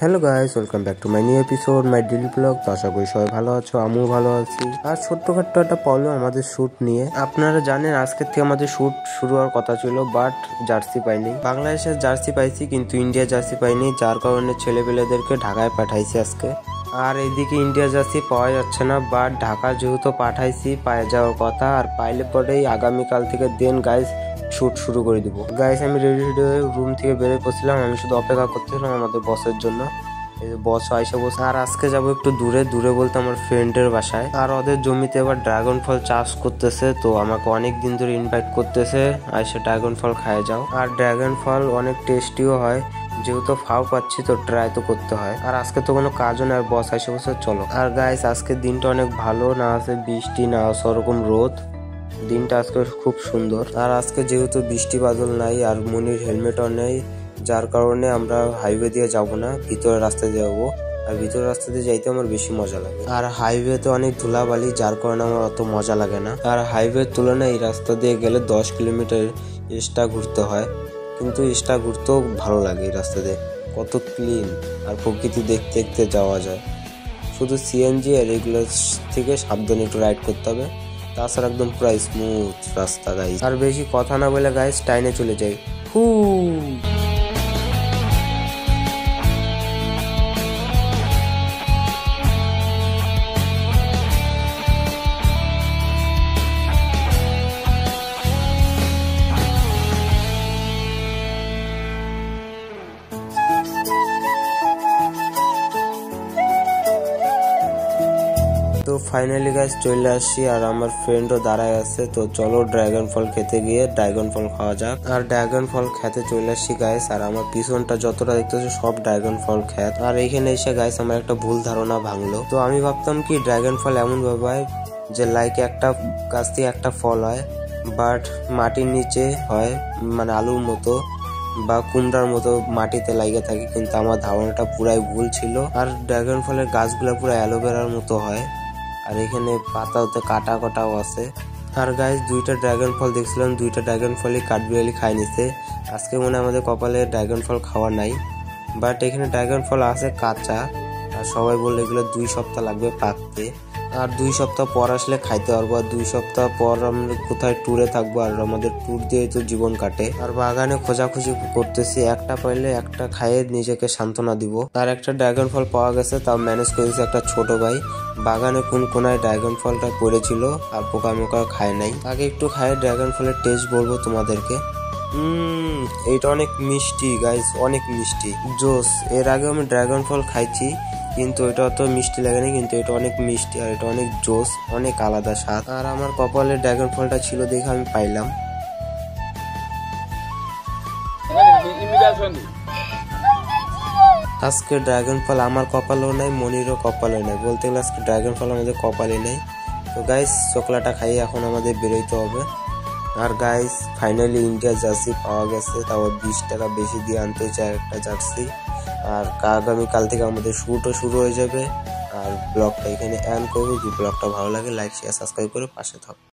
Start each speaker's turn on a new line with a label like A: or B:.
A: Hello guys, welcome back to my new episode my daily blog. তো আশা করি সবাই ভালো আছো, আমিও ভালো আছি। আর ছোট্টখাট্ট একটা প্রবলেম আমাদের শ্যুট নিয়ে। আপনারা জানেন আজকের থেকে আমাদের শ্যুট শুরু হওয়ার কথা ছিল, বাট জার্সি পাইনি। বাংলাদেশের জার্সি পাইছি কিন্তু ইন্ডিয়া জার্সি পাইনি, যার কারণে ছেলেপেলেদেরকে ঢাকায় পাঠাইছি আজকে। আর এইদিকে ইন্ডিয়া জার্সি পাওয়া যাচ্ছে না, বাট ঢাকা যেহেতু পাঠাইছি পায়ে যাওয়ার কথা, আর পাইলে পরেই আগামীকাল থেকে দেন গাইস শুট শুরু করে দিব। গাইস আমি রেডি হয়ে রুম থেকে বেরিয়ে পড়ছিলাম, আমি শুধু অপেক্ষা করতেছিলাম আমাদের বসের জন্য। বস আইসা বসে। আর আজকে যাবো একটু দূরে দূরে বলতে আমার ফ্রেন্ডের বাসায়। আর ওদের জমিতে এবার ড্রাগন ফল চাষ করতেছে, তো আমাকে অনেক দিন ধরে ইনভাইট করতেছে আইসা ড্রাগন ফল খায় যাও। আর ড্রাগন ফল অনেক টেস্টিও হয়, যেহেতু ফাও পাচ্ছি তো ট্রাই তো করতে হয়। আর আজকে তো কোনো কাজও না, আর বস আইসা বসে চলো। আর গাইস আজকের দিনটা অনেক ভালো, না আছে বৃষ্টি না আছে ওরকম রোদ, দিনটা আজকে খুব সুন্দর। আর আজকে যেহেতু বৃষ্টি বাদল নাই আর মনির হেলমেটও নেই, যার কারণে আমরা হাইওয়ে দিয়ে যাব না, ভিতরের রাস্তা দিয়ে যাবো। আর ভিতরের রাস্তা দিয়ে যাইতে আমার বেশি মজা লাগে। আর হাইওয়েতে অনেক ধুলাবালি, যার কারণে আমার অত মজা লাগে না। আর হাইওয়ের তুলনায় এই রাস্তা দিয়ে গেলে 10 কিলোমিটার এক্সট্রা ঘুরতে হয়, কিন্তু এক্সট্রা ঘুরতেও ভালো লাগে। এই রাস্তা দিয়ে কত ক্লিন আর প্রকৃতি দেখতে দেখতে যাওয়া যায়। শুধু সিএনজি আর এগুলো থেকে সাবধানে একটু রাইড করতে হবে, তাছাড়া একদম পুরো স্মুথ রাস্তা গাইস। আর বেশি কথা না বলে গাইস টাইনে চলে যাই। হু তো ফাইনালি গাইস চলে আসছি, আর আমার ফ্রেন্ডও দাঁড়ায় আছে। তো চলো ড্রাগন ফল খেতে গিয়ে ড্রাগন ফল খাওয়া যাক। আর ড্রাগন ফল খেতে চলে আসছি গাইস, আর আমার পিছনটা যতটা দেখতেছি সব ড্রাগন ফল খেত। আর এইখানে এসে গাইস আমার একটা ভুল ধারণা ভাঙলো। তো আমি ভাবতাম কি ড্রাগন ফল এমন ভাবে যে লাইক একটা গাছ থেকে একটা ফল হয়, বাট মাটির নিচে হয়, মানে আলুর মতো বা কুমড়ার মতো মাটিতে লাগে থাকে, কিন্তু আমার ধারণাটা পুরাই ভুল ছিল। আর ড্রাগন ফলের গাছগুলো পুরো অ্যালোভেরার মতো হয়, আর এখানে পাতাতে কাটা কাটাও আছে। আর গাইস দুইটা ড্রাগন ফল দেখছিলাম, দুইটা ড্রাগন ফলই কাঠবিড়ালি খাই নিছে। আজকে মনে হয় আমাদের কপালে ড্রাগন ফল খাওয়া নাই, বাট এখানে ড্রাগন ফল আছে কাঁচা। আর সবাই বললো এগুলো 2 সপ্তাহ লাগবে পাকতে, আর 2 সপ্তাহ পর আসলে খাইতে পারবো। আর 2 সপ্তাহ পর আমরা কোথায় ট্যুরে থাকবো, আর আমাদের ট্যুর দিয়ে তো জীবন কাটে। আর বাগানে খোঁজাখুঁজি করতেছি, একটা পাইলে একটা খাইয়ে নিজেকে সান্ত্বনা দিব। তার একটা ড্রাগন ফল পাওয়া গেছে, তাও ম্যানেজ করেছে একটা ছোট ভাই। বাগানে কোন কোনায় ড্রাগন ফলটা পড়েছিল আর পোকামোকা খায় নাই, আগে একটু খায় ড্রাগন ফলের টেস্ট বলবো তোমাদেরকে। এইটা অনেক মিষ্টি গাইস, অনেক মিষ্টি জোস। এর আগে আমি ড্রাগন ফল খাইছি কিন্তু এটা অত মিষ্টি লাগেনি, কিন্তু এটা অনেক মিষ্টি আর এটা অনেক জোস, অনেক আলাদা স্বাদ। আর আমার কপালে ড্রাগন ফলটা ছিল দেখে আমি পাইলাম। আজকে ড্রাগন ফল আমার কপালেও নাই, মনিরও কপালেও নাই, বলতে গেলে আজকে ড্রাগন ফল আমাদের কপালে নেই। তো গাইস চকলাটা খাইয়ে এখন আমাদের বেরোইতে হবে। আর গাইস ফাইনালি ইন্ডিয়া জার্সি পাওয়া গেছে, তাও 20 টাকা বেশি দিয়ে আনতে চাই একটা জার্সি। আর আগামীকাল থেকে আমাদের শ্যুটও শুরু হয়ে যাবে। আর ব্লগটা এখানে এন্ড করবো। যদি ব্লগটা ভালো লাগে লাইক শেয়ার সাবস্ক্রাইব করে পাশে থাকো।